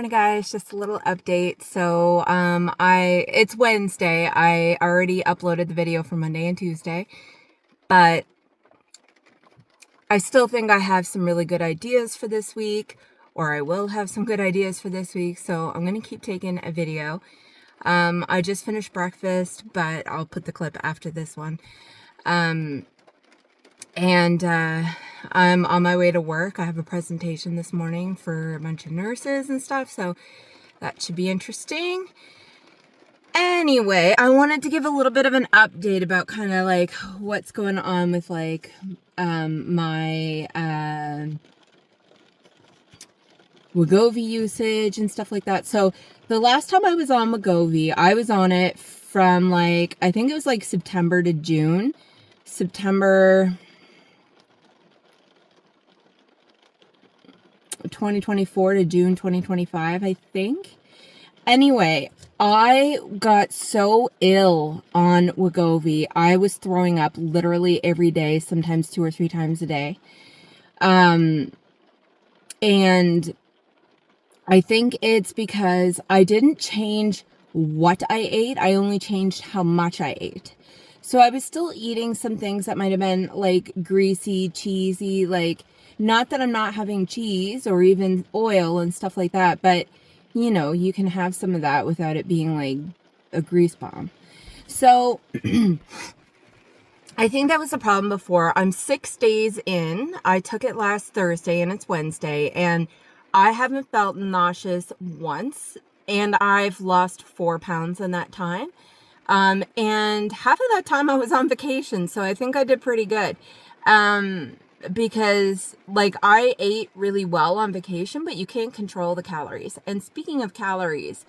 morning, guys. Just a little update. So, it's Wednesday. I already uploaded the video for Monday and Tuesday, but I still think I have some really good ideas for this week, or I will have some good ideas for this week. So I'm going to keep taking a video. I just finished breakfast, but I'll put the clip after this one. I'm on my way to work. I have a presentation this morning for a bunch of nurses and stuff, so that should be interesting. Anyway, I wanted to give a little bit of an update about kind of like what's going on with like my wegovy usage and stuff like that. So the last time I was on wegovy, I was on it from like, I think it was like September to June. September 2024 to June 2025, I think. Anyway, I got so ill on wegovy. I was throwing up literally every day, sometimes 2 or 3 times a day. And I think it's because I didn't change what I ate. I only changed how much I ate. So I was still eating some things that might have been like greasy, cheesy, like not that I'm not having cheese or even oil and stuff like that, but you know, you can have some of that without it being like a grease bomb. So I think that was the problem before. I'm 6 days in. I took it last Thursday and it's Wednesday, and I haven't felt nauseous once, and I've lost 4 pounds in that time. And half of that time I was on vacation, so I think I did pretty good. Because like I ate really well on vacation, but you can't control the calories. And speaking of calories,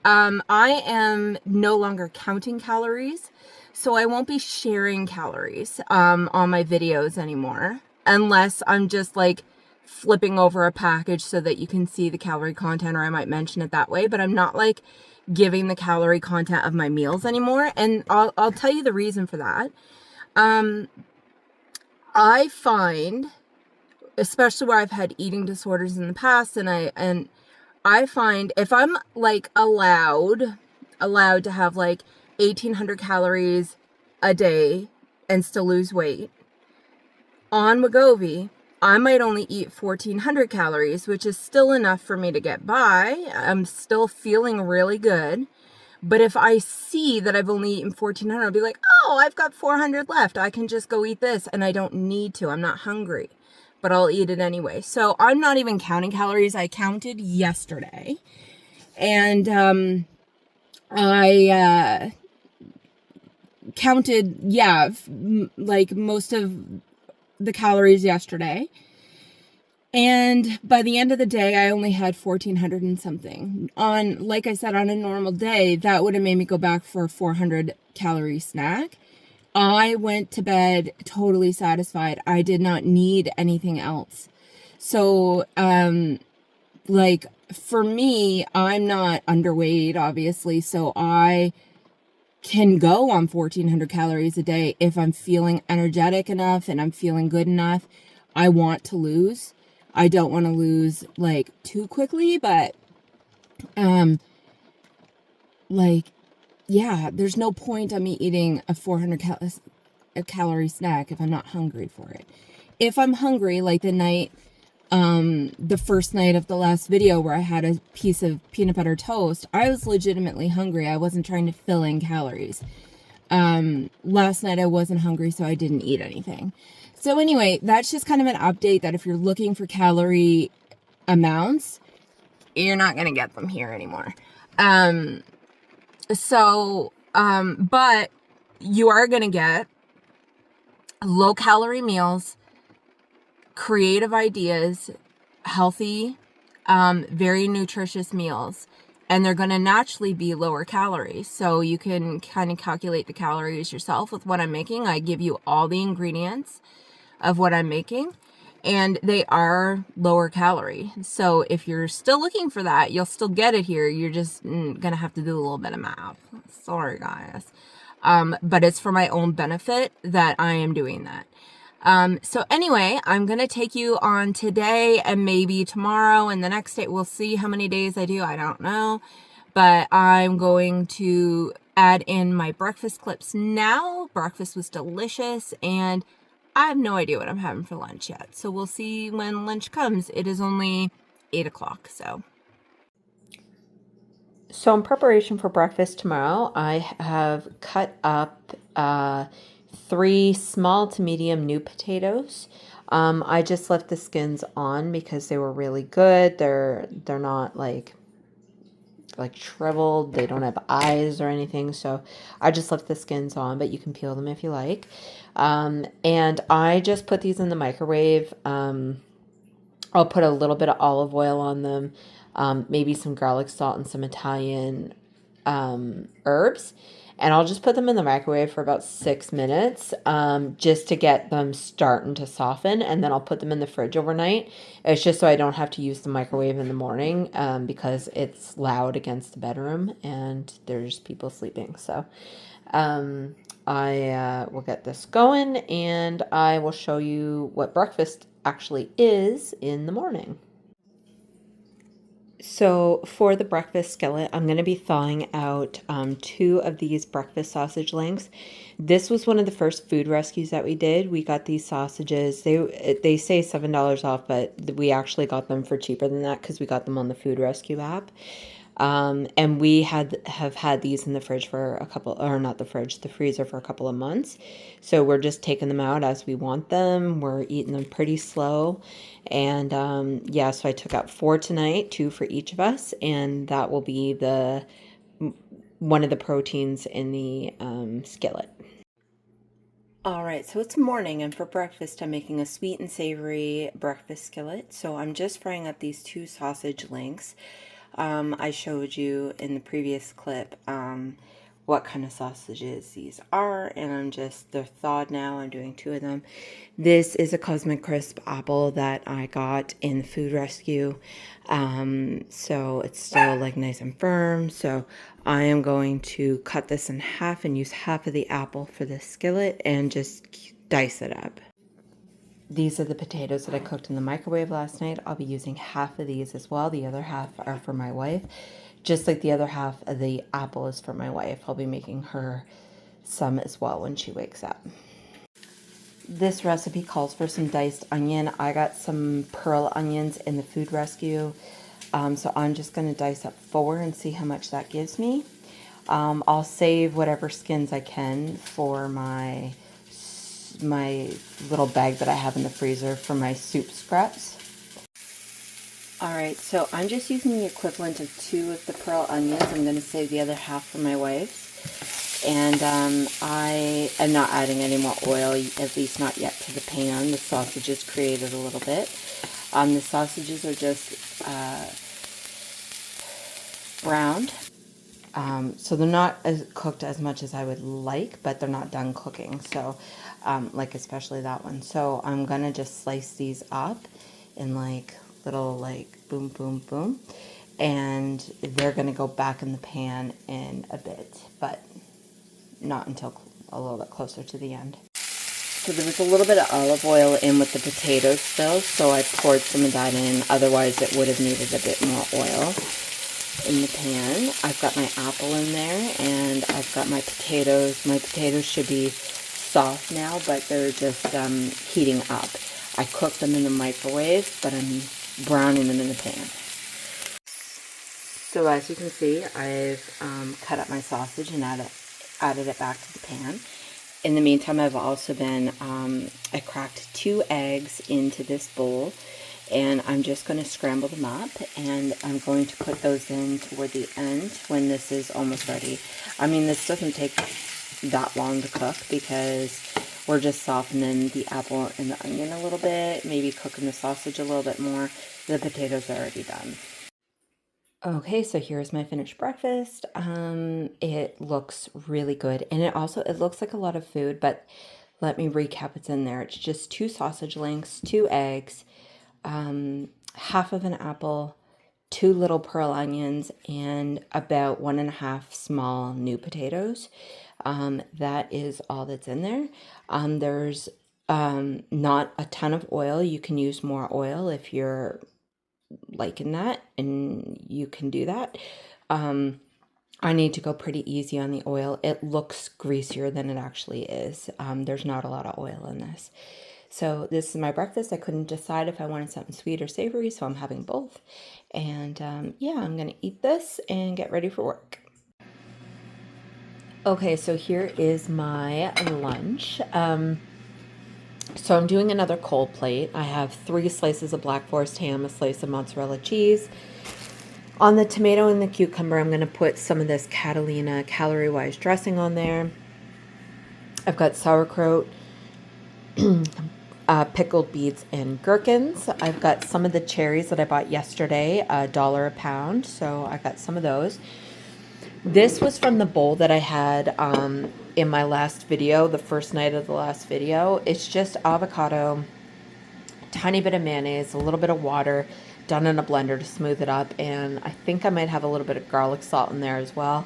I am no longer counting calories, so I won't be sharing calories, on my videos anymore, unless I'm just like flipping over a package so that you can see the calorie content, or I might mention it that way, but I'm not like giving the calorie content of my meals anymore. And I'll tell you the reason for that. I find, especially where I've had eating disorders in the past, and I find if I'm like allowed to have like 1,800 calories a day and still lose weight, on wegovy, I might only eat 1,400 calories, which is still enough for me to get by. I'm still feeling really good. But if I see that I've only eaten 1,400, I'll be like, oh, I've got 400 left. I can just go eat this, and I don't need to. I'm not hungry, but I'll eat it anyway. So I'm not even counting calories. I counted yesterday, and I counted, like most of the calories yesterday. And by the end of the day, I only had 1,400 and something. Like I said, on a normal day, that would have made me go back for a 400 calorie snack. I went to bed totally satisfied. I did not need anything else. So, like for me, I'm not underweight, obviously. So I can go on 1,400 calories a day if I'm feeling energetic enough and I'm feeling good enough. I want to lose. I don't want to lose like too quickly, but like, yeah, there's no point on me eating a 400 calorie snack if I'm not hungry for it. If I'm hungry, like the first night of the last video where I had a piece of peanut butter toast, I was legitimately hungry. I wasn't trying to fill in calories. Last night I wasn't hungry, so I didn't eat anything. So anyway, that's just kind of an update that if you're looking for calorie amounts, you're not going to get them here anymore. But you are going to get low calorie meals, creative ideas, healthy, very nutritious meals. And they're going to naturally be lower calories. So you can kind of calculate the calories yourself with what I'm making. I give you all the ingredients of what I'm making, and they are lower calorie. So if you're still looking for that, you'll still get it here. You're just gonna have to do a little bit of math. Sorry, guys. But it's for my own benefit that I am doing that. So anyway, I'm going to take you on today and maybe tomorrow and the next day. We'll see how many days I do. I don't know. But I'm going to add in my breakfast clips now. Breakfast was delicious and I have no idea what I'm having for lunch yet. So we'll see when lunch comes. It is only 8 o'clock, so. So in preparation for breakfast tomorrow, I have cut up 3 small to medium new potatoes. I just left the skins on because they were really good. They're not like shriveled. They don't have eyes or anything. So I just left the skins on, but you can peel them if you like. And I just put these in the microwave. I'll put a little bit of olive oil on them, maybe some garlic salt and some Italian herbs. And I'll just put them in the microwave for about 6 minutes just to get them starting to soften. And then I'll put them in the fridge overnight. It's just so I don't have to use the microwave in the morning because it's loud against the bedroom and there's people sleeping. So I will get this going and I will show you what breakfast actually is in the morning. So for the breakfast skillet, I'm going to be thawing out 2 of these breakfast sausage links. This was one of the first food rescues that we did. We got these sausages. They say $7 off, but we actually got them for cheaper than that because we got them on the food rescue app. And we have had these in the fridge for a couple, or not the fridge, the freezer for a couple of months. So we're just taking them out as we want them. We're eating them pretty slow. And yeah, so I took out 4 tonight, 2 for each of us. And that will be one of the proteins in the skillet. All right, so it's morning, and for breakfast, I'm making a sweet and savory breakfast skillet. So I'm just frying up these 2 sausage links. I showed you in the previous clip what kind of sausages these are, and they're thawed now. I'm doing 2 of them. This is a Cosmic Crisp apple that I got in the food rescue. So it's still like nice and firm. So I am going to cut this in half and use half of the apple for the skillet and just dice it up. These are the potatoes that I cooked in the microwave last night. I'll be using half of these as well. The other half are for my wife. Just like the other half of the apple is for my wife. I'll be making her some as well when she wakes up. This recipe calls for some diced onion. I got some pearl onions in the food rescue. So I'm just going to dice up 4 and see how much that gives me. I'll save whatever skins I can for my little bag that I have in the freezer for my soup scraps. Alright, so I'm just using the equivalent of 2 of the pearl onions. I'm going to save the other half for my wife's. And I am not adding any more oil, at least not yet, to the pan. The sausages created a little bit. The sausages are just browned. So they're not cooked as much as I would like, but they're not done cooking. So, like especially that one. So I'm gonna just slice these up in like little boom, boom, boom, and they're gonna go back in the pan in a bit, but not until a little bit closer to the end. So there was a little bit of olive oil in with the potatoes still, so I poured some of that in. Otherwise, it would have needed a bit more oil in the pan. I've got my apple in there, and I've got my potatoes. My potatoes should be soft now, but they're just heating up. I cooked them in the microwave, but I'm browning them in the pan. So as you can see, I've cut up my sausage and added it back to the pan. In the meantime, I've also been, I cracked 2 eggs into this bowl, and I'm just going to scramble them up, and I'm going to put those in toward the end when this is almost ready. I mean, this doesn't take that long to cook because we're just softening the apple and the onion a little bit, maybe cooking the sausage a little bit more. The potatoes are already done. Okay, so here's my finished breakfast. It looks really good, and it looks like a lot of food, but let me recap what's in there. It's just 2 sausage links, 2 eggs, half of an apple, 2 little pearl onions, and about 1.5 small new potatoes. That is all that's in there. There's Not a ton of oil. You can use more oil if you're liking that, and you can do that. I need to go pretty easy on the oil. It looks greasier than it actually is. There's not a lot of oil in this. So this is my breakfast. I couldn't decide if I wanted something sweet or savory, so I'm having both. And yeah, I'm going to eat this and get ready for work. Okay, so here is my lunch. So I'm doing another cold plate. I have 3 slices of Black Forest ham, a slice of mozzarella cheese. On the tomato and the cucumber, I'm going to put some of this Catalina calorie-wise dressing on there. I've got sauerkraut, pickled beets and gherkins. I've got some of the cherries that I bought yesterday, $1 a pound, so I got some of those. This was from the bowl that I had in my last video, the first night of the last video. It's just avocado, tiny bit of mayonnaise, a little bit of water, done in a blender to smooth it up, and I think I might have a little bit of garlic salt in there as well.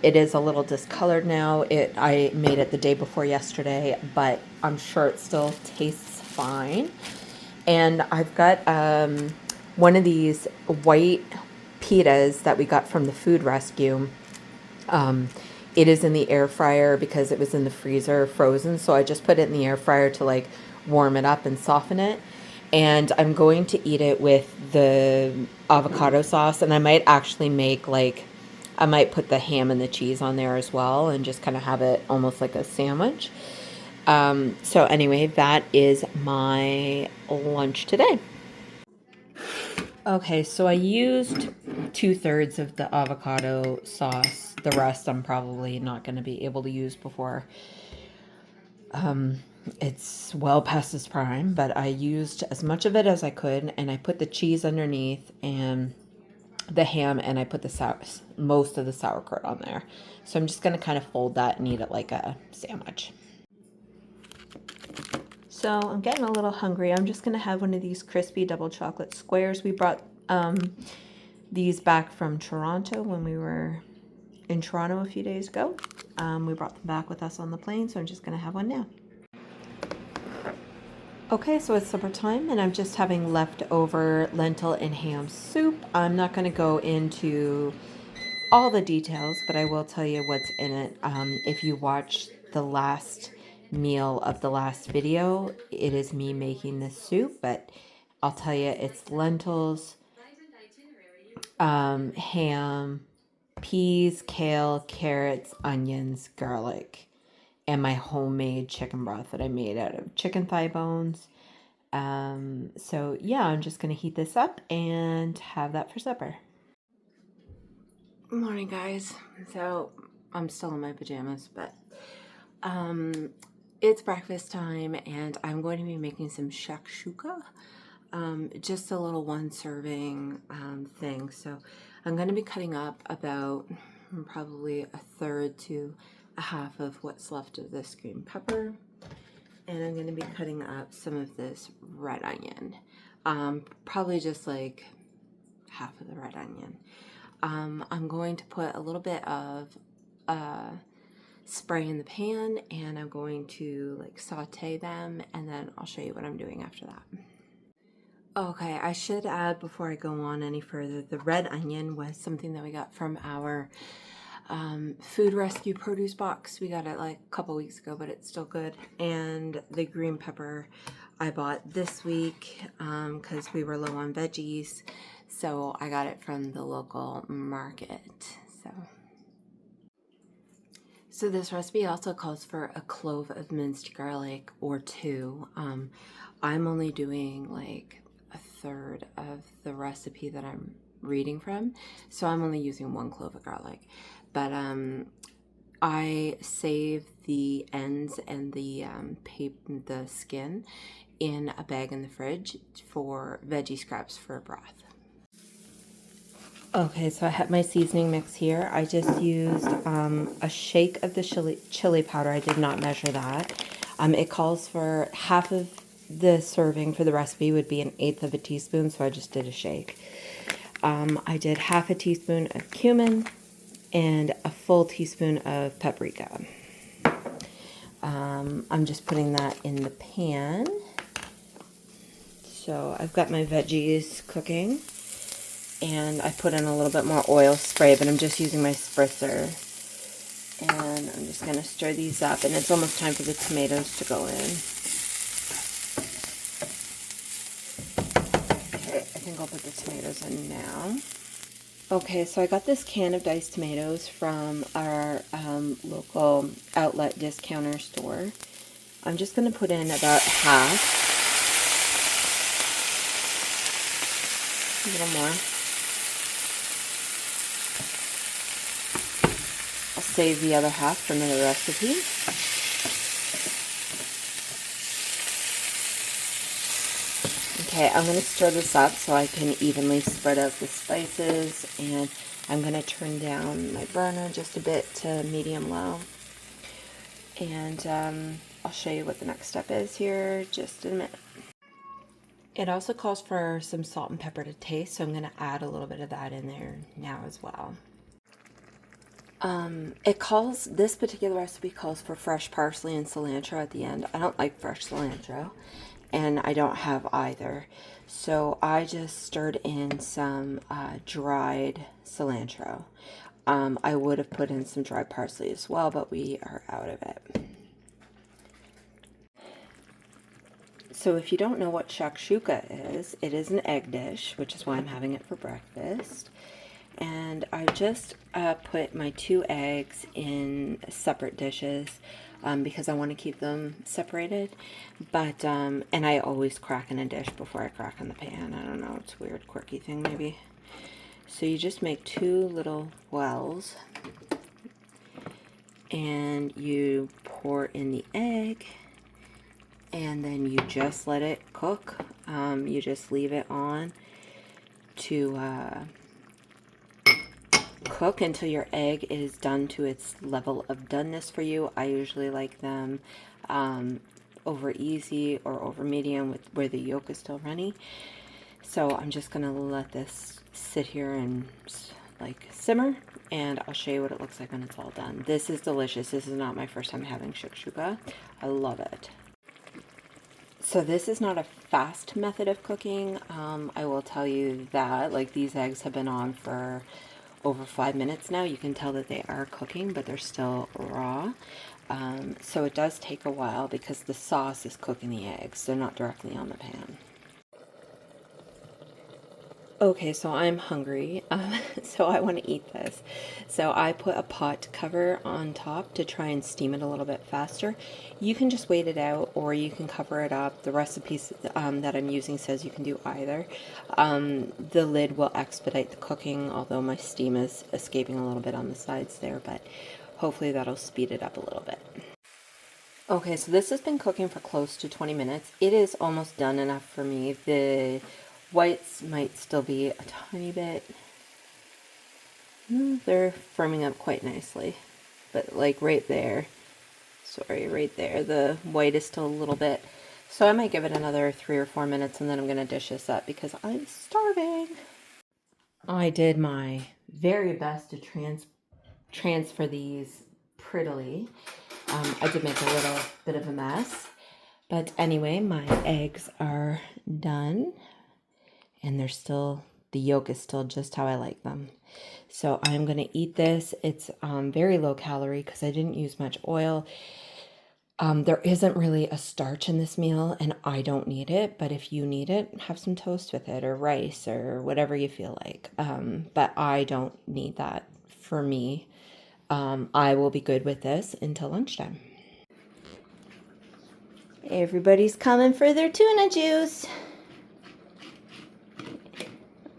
It is a little discolored now. I made it the day before yesterday, but I'm sure it still tastes fine. And I've got one of these white pitas that we got from the food rescue. It is in the air fryer because it was in the freezer frozen, so I just put it in the air fryer to like warm it up and soften it. And I'm going to eat it with the avocado sauce, and I might actually make I might put the ham and the cheese on there as well and just kind of have it almost like a sandwich. So anyway, that is my lunch today. Okay, so I used 2/3 of the avocado sauce. The rest I'm probably not going to be able to use before it's well past its prime, but I used as much of it as I could, and I put the cheese underneath and the ham, and I put most of the sauerkraut on there. So I'm just going to kind of fold that and eat it like a sandwich. So I'm getting a little hungry. I'm just going to have one of these crispy double chocolate squares. We brought these back from Toronto when we were in Toronto a few days ago. We brought them back with us on the plane, so I'm just going to have one now. Okay, so it's supper time, and I'm just having leftover lentil and ham soup. I'm not going to go into all the details, but I will tell you what's in it. If you watch the last meal of the last video, it is me making this soup, but I'll tell you it's lentils, ham, peas, kale, carrots, onions, garlic, and my homemade chicken broth that I made out of chicken thigh bones. So yeah, I'm just going to heat this up and have that for supper. Morning, guys. So I'm still in my pajamas, but it's breakfast time, and I'm going to be making some shakshuka. Just a little 1-serving thing. So I'm going to be cutting up about probably 1/3 to 1/2 of what's left of this green pepper. And I'm going to be cutting up some of this red onion. Probably just like half of the red onion. I'm going to put a little bit of spray in the pan, and I'm going to like saute them, and then I'll show you what I'm doing after that. Okay, I should add before I go on any further, the red onion was something that we got from our food rescue produce box. We got it like a couple weeks ago, but it's still good. And the green pepper I bought this week because we were low on veggies, so I got it from the local market. So this recipe also calls for a clove of minced garlic or 2. I'm only doing like 1/3 of the recipe that I'm reading from, so I'm only using 1 clove of garlic. But I save the ends and the skin in a bag in the fridge for veggie scraps for a broth. Okay, so I have my seasoning mix here. I just used a shake of the chili powder. I did not measure that. It calls for half of the serving for the recipe would be 1/8 of a teaspoon, so I just did a shake. I did half a teaspoon of cumin and a full teaspoon of paprika. I'm just putting that in the pan. So I've got my veggies cooking, and I put in a little bit more oil spray, but I'm just using my spritzer. And I'm just going to stir these up, and it's almost time for the tomatoes to go in. Okay, I think I'll put the tomatoes in now. Okay, so I got this can of diced tomatoes from our local outlet discounter store. I'm just going to put in about half. A little more. I'll save the other half for another recipe. Okay, I'm going to stir this up so I can evenly spread out the spices, and I'm going to turn down my burner just a bit to medium-low. And I'll show you what the next step is here just in a minute. It also calls for some salt and pepper to taste, so I'm going to add a little bit of that in there now as well. This particular recipe calls for fresh parsley and cilantro at the end. I don't like fresh cilantro, and I don't have either. So I just stirred in some dried cilantro. I would have put in some dried parsley as well, but we are out of it. So if you don't know what shakshuka is, it is an egg dish, which is why I'm having it for breakfast. And I just put my 2 eggs in separate dishes because I want to keep them separated. But, and I always crack in a dish before I crack in the pan. I don't know, it's a weird, quirky thing maybe. So you just make 2 little wells, and you pour in the egg, and then you just let it cook. You just leave it on to cook until your egg is done to its level of doneness for you. I usually like them over easy or over medium where the yolk is still runny. So I'm just going to let this sit here and like simmer, and I'll show you what it looks like when it's all done. This is delicious. This is not my first time having shakshuka. I love it. So this is not a fast method of cooking. I will tell you that, like, these eggs have been on for over 5 minutes now. You can tell that they are cooking, but they're still raw. So it does take a while because the sauce is cooking the eggs. They're not directly on the pan. Okay, so I'm hungry, so I want to eat this. So I put a pot cover on top to try and steam it a little bit faster. You can just wait it out, or you can cover it up. The recipe that I'm using says you can do either. The lid will expedite the cooking, although my steam is escaping a little bit on the sides there, but hopefully that'll speed it up a little bit. Okay, so this has been cooking for close to 20 minutes. It is almost done enough for me. The whites might still be a tiny bit. They're firming up quite nicely. But like right there, right there, the white is still a little bit. So I might give it another 3 or 4 minutes, and then I'm going to dish this up because I'm starving. I did my very best to transfer these prettily. I did make a little bit of a mess. But anyway, my eggs are done. And they're still, the yolk is still just how I like them. So I'm going to eat this. It's very low calorie because I didn't use much oil. There isn't really a starch in this meal, and I don't need it. But if you need it, have some toast with it, or rice, or whatever you feel like. But I don't need that for me. I will be good with this until lunchtime. Everybody's coming for their tuna juice.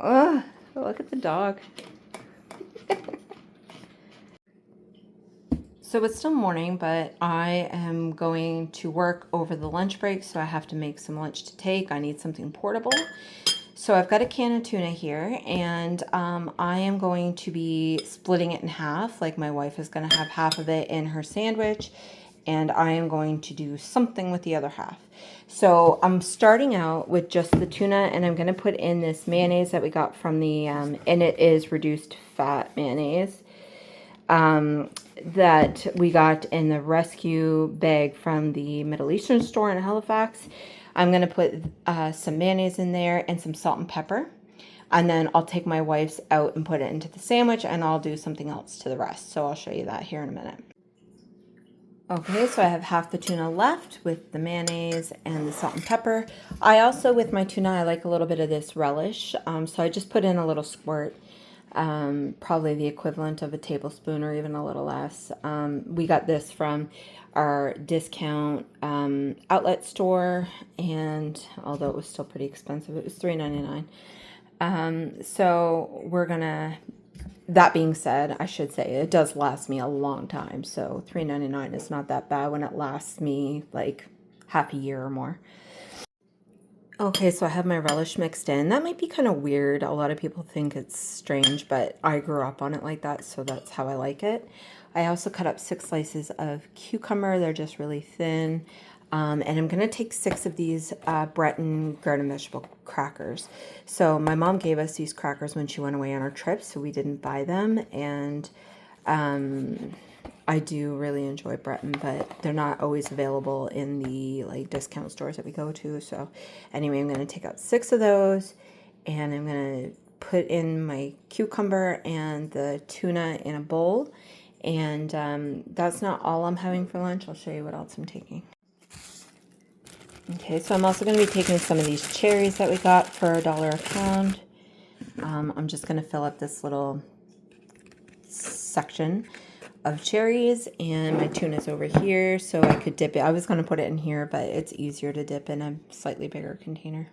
Oh, look at the dog. So it's still morning, but I am going to work over the lunch break, so I have to make some lunch to take. I need something portable. So I've got a can of tuna here, and I am going to be splitting it in half. Like, my wife is going to have half of it in her sandwich, and I am going to do something with the other half. So I'm starting out with just the tuna, and I'm going to put in this mayonnaise that we got from the, and it is reduced fat mayonnaise. that we got in the rescue bag from the Middle Eastern store in Halifax. I'm going to put some mayonnaise in there and some salt and pepper. And then I'll take my wife's out and put it into the sandwich, and I'll do something else to the rest. So I'll show you that here in a minute. Okay, so I have half the tuna left with the mayonnaise and the salt and pepper. I also, with my tuna, I like a little bit of this relish. So I just put in a little squirt, probably the equivalent of a tablespoon or even a little less. We got this from our discount outlet store, and although it was still pretty expensive, it was $3.99. So we're gonna, that being said, I should say it does last me a long time. So $3.99 is not that bad when it lasts me like half a year or more. Okay, so I have my relish mixed in. That might be kind of weird. A lot of people think it's strange, but I grew up on it like that, so that's how I like it. I also cut up 6 slices of cucumber. They're just really thin. And I'm going to take 6 of these Breton garden vegetable crackers. So my mom gave us these crackers when she went away on our trip, so we didn't buy them. And I do really enjoy Breton, but they're not always available in the like discount stores that we go to. So anyway, I'm going to take out 6 of those, and I'm going to put in my cucumber and the tuna in a bowl. And that's not all I'm having for lunch. I'll show you what else I'm taking. Okay, so I'm also going to be taking some of these cherries that we got for $1 a pound. I'm just going to fill up this little section of cherries, and my tuna's over here, so I could dip it. I was going to put it in here, but it's easier to dip in a slightly bigger container.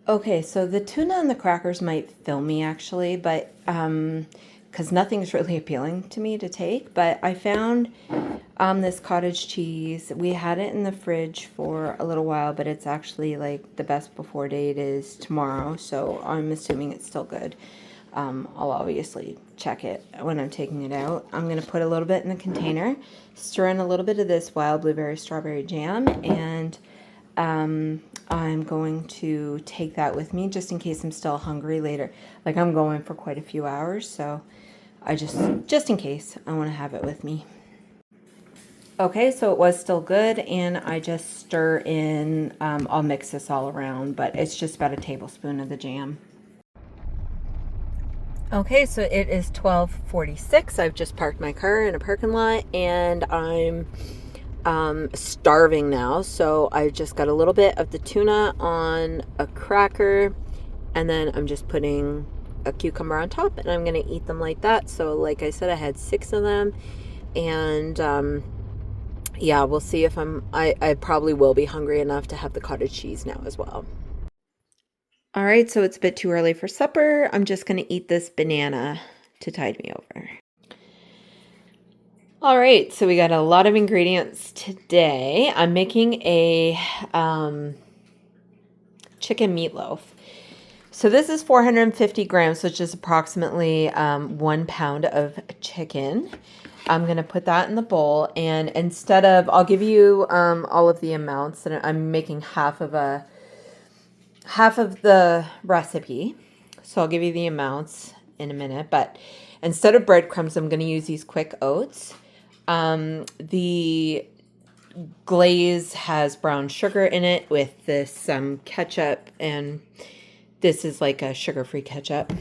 Okay, so the tuna and the crackers might fill me actually, but because nothing's really appealing to me to take, but I found this cottage cheese. We had it in the fridge for a little while, but it's actually like the best before date is tomorrow, so I'm assuming it's still good. I'll obviously check it when I'm taking it out. I'm going to put a little bit in the container, stir in a little bit of this wild blueberry strawberry jam, and I'm going to take that with me just in case I'm still hungry later. Like I'm going for quite a few hours, so I just in case, I want to have it with me. Okay, so it was still good, and I just stir in, I'll mix this all around, but it's just about a tablespoon of the jam. Okay, so it is 12:46. I've just parked my car in a parking lot, and I'm starving now. So I just got a little bit of the tuna on a cracker, and then I'm just putting a cucumber on top, and I'm going to eat them like that. So like I said, I had 6 of them, and yeah, we'll see if I probably will be hungry enough to have the cottage cheese now as well. All right, so it's a bit too early for supper. I'm just going to eat this banana to tide me over. All right, so we got a lot of ingredients today. I'm making a chicken meatloaf. So this is 450 grams, which is approximately 1 pound of chicken. I'm going to put that in the bowl, and instead of, I'll give you all of the amounts, and I'm making half of the recipe. So I'll give you the amounts in a minute, but instead of breadcrumbs, I'm going to use these quick oats. The glaze has brown sugar in it with this ketchup, and this is like a sugar-free ketchup.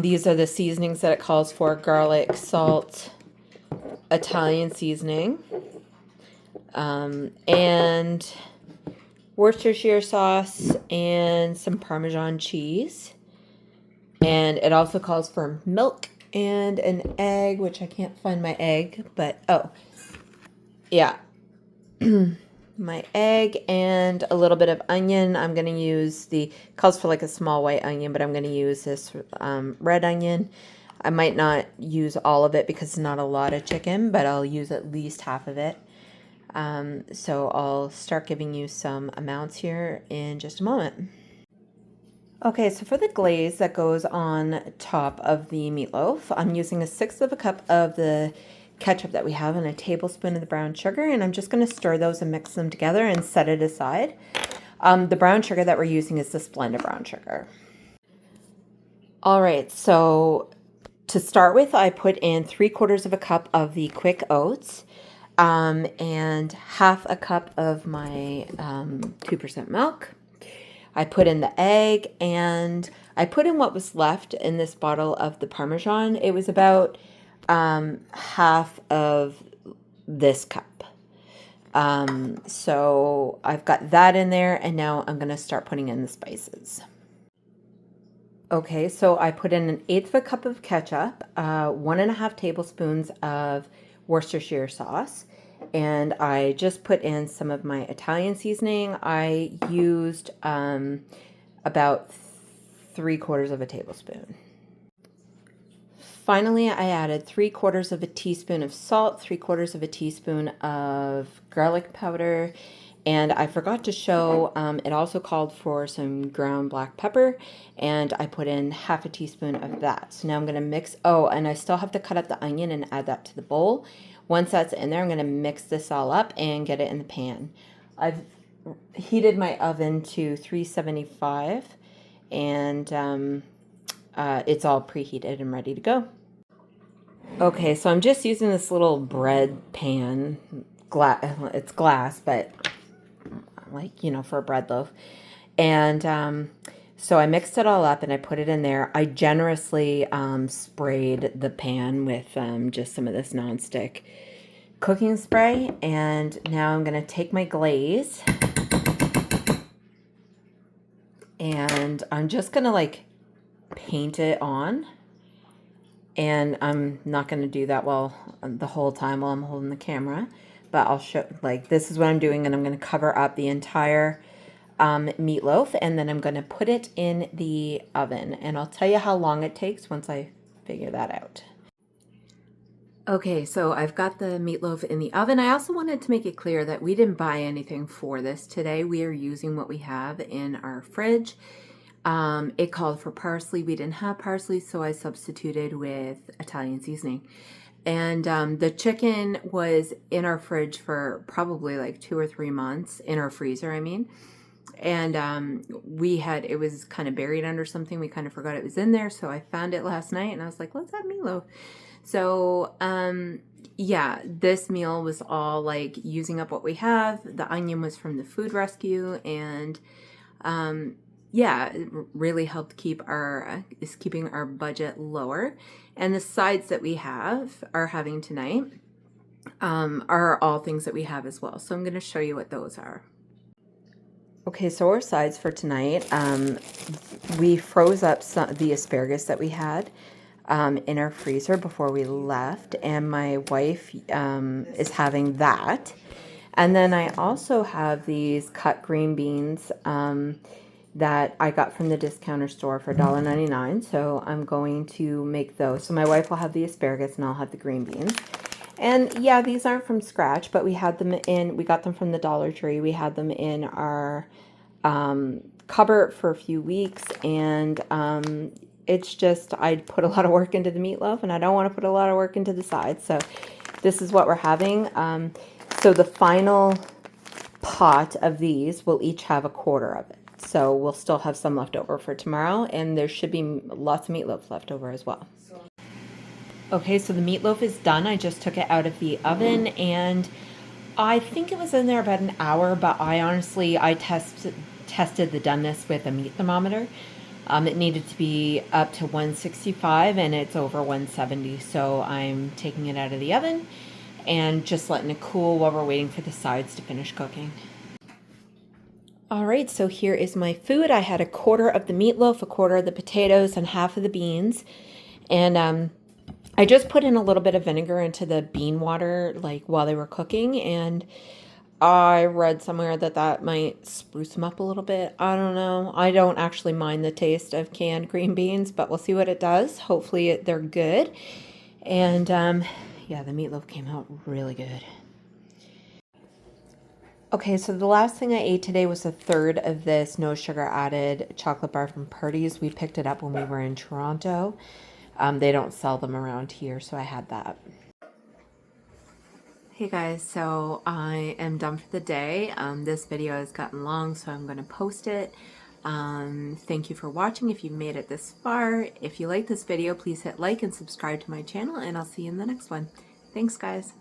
These are the seasonings that it calls for: garlic, salt, Italian seasoning, and Worcestershire sauce, and some Parmesan cheese. And it also calls for milk and an egg, which I can't find my egg, but oh, yeah. My egg and a little bit of onion. I'm going to use calls for like a small white onion, but I'm going to use this red onion. I might not use all of it because it's not a lot of chicken, but I'll use at least half of it. So I'll start giving you some amounts here in just a moment. Okay, so for the glaze that goes on top of the meatloaf, I'm using 1/6 of a cup of the ketchup that we have and a tablespoon of the brown sugar, and I'm just going to stir those and mix them together and set it aside. The brown sugar that we're using is the Splenda brown sugar. All right, so To start with, I put in 3/4 of a cup of the quick oats, and half a cup of my 2% milk. I put in the egg, and I put in what was left in this bottle of the Parmesan. It was about half of this cup. So I've got that in there, and now I'm going to start putting in the spices. Okay, so I put in 1/8 of a cup of ketchup, 1.5 tablespoons of Worcestershire sauce, and I just put in some of my Italian seasoning. I used about 3/4 of a tablespoon. Finally, I added 3/4 of a teaspoon of salt, 3/4 of a teaspoon of garlic powder, and I forgot to show, it also called for some ground black pepper, and I put in half a teaspoon of that. So now I'm going to mix, oh, and I still have to cut up the onion and add that to the bowl. Once that's in there, I'm going to mix this all up and get it in the pan. I've heated my oven to 375, and it's all preheated and ready to go. Okay, so I'm just using this little bread pan. It's glass, but like, you know, for a bread loaf. And so I mixed it all up and I put it in there. I generously sprayed the pan with just some of this nonstick cooking spray. And now I'm going to take my glaze and I'm just going to like paint it on. And I'm not going to do that the whole time while I'm holding the camera, but I'll show, like, this is what I'm doing, and I'm going to cover up the entire meatloaf, and then I'm going to put it in the oven, and I'll tell you how long it takes once I figure that out. Okay, so I've got the meatloaf in the oven. I also wanted to make it clear that we didn't buy anything for this today. We are using what we have in our fridge. It called for parsley. We didn't have parsley, so I substituted with Italian seasoning. And the chicken was in our fridge for probably like 2 or 3 months, in our freezer, I mean. And it was kind of buried under something. We kind of forgot it was in there, so I found it last night, and I was like, let's have meatloaf. So, yeah, this meal was all like using up what we have. The onion was from the food rescue, and yeah, it really helped keeping our budget lower. And the sides that we are having tonight are all things that we have as well. So I'm going to show you what those are. Okay, so our sides for tonight, we froze up the asparagus that we had in our freezer before we left, and my wife is having that. And then I also have these cut green beans that I got from the discounter store for $1.99. So I'm going to make those. So my wife will have the asparagus and I'll have the green beans. And yeah, these aren't from scratch, but we got them from the Dollar Tree. We had them in our cupboard for a few weeks, and it's just, I put a lot of work into the meatloaf and I don't want to put a lot of work into the sides. So this is what we're having. So the final pot of these will each have 1/4 of it. So we'll still have some left over for tomorrow, and there should be lots of meatloaf left over as well. Okay, so the meatloaf is done. I just took it out of the oven, and I think it was in there about an hour, but I tested the doneness with a meat thermometer. It needed to be up to 165, and it's over 170, so I'm taking it out of the oven and just letting it cool while we're waiting for the sides to finish cooking. All right, so here is my food. I had 1/4 of the meatloaf, 1/4 of the potatoes, and half of the beans. And I just put in a little bit of vinegar into the bean water, like while they were cooking, and I read somewhere that might spruce them up a little bit. I don't know. I don't actually mind the taste of canned green beans, but we'll see what it does. Hopefully they're good. And yeah, the meatloaf came out really good. Okay, so the last thing I ate today was 1/3 of this no sugar added chocolate bar from Purdy's. We picked it up when we were in Toronto. They don't sell them around here, so I had that. Hey guys, so I am done for the day. This video has gotten long, so I'm going to post it. Thank you for watching if you've made it this far. If you like this video, please hit like and subscribe to my channel, and I'll see you in the next one. Thanks, guys.